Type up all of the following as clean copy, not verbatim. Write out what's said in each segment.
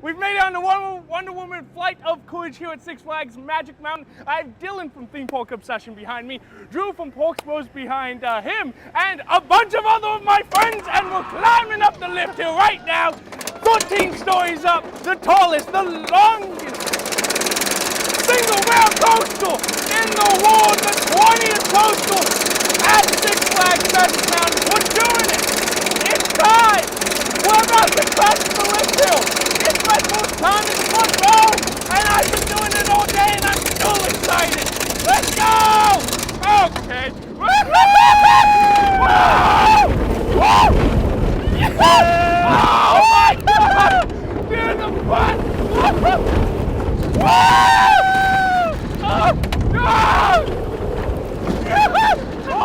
We've made it on the Wonder Woman Flight of Courage here at Six Flags Magic Mountain. I have Dylan from Theme Park Obsession behind me, Drew from Porksbros behind him, and a bunch of other of my friends, and we're climbing up the lift here right now. 14 stories up, the tallest, the longest single rail coaster in the world, the 20th coaster at Six Flags Magic Mountain. We're doing it. It's time. We're about to crash the lift hill. It's my first time in the front row, and I've been doing it all day, and I'm still excited. Let's go! Okay. Woo! Woo! Oh my God! Near the front! Woo!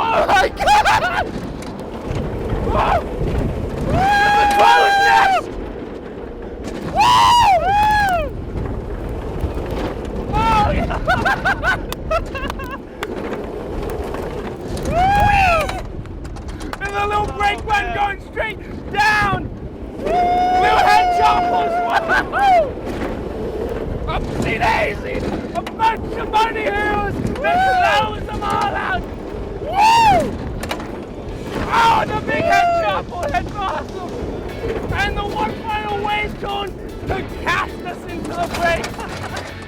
Oh my God! Whoa! The crow's nest! Woo! Oh yeah! There's a little brake run going straight down! Little head choppers! Upsy daisies! A bunch of bunny hills! That blows them all out! Woo! Oh, the big head chopper! That's awesome! And the one final wave cone to cast us into the break!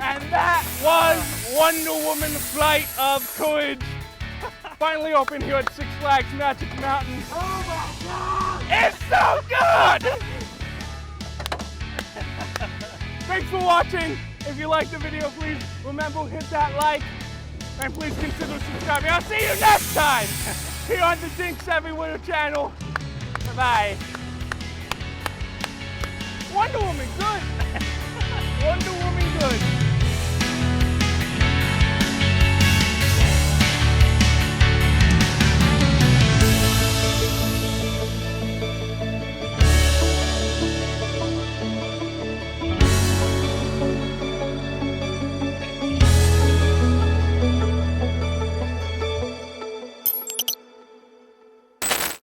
And that was Wonder Woman Flight of Courage! Finally open here at Six Flags Magic Mountain. Oh my God! It's so good! Thanks for watching. If you liked the video, please remember to hit that like and please consider subscribing. I'll see you next time here on the Jinx Everywhere channel. Bye-bye. Wonder Woman, good.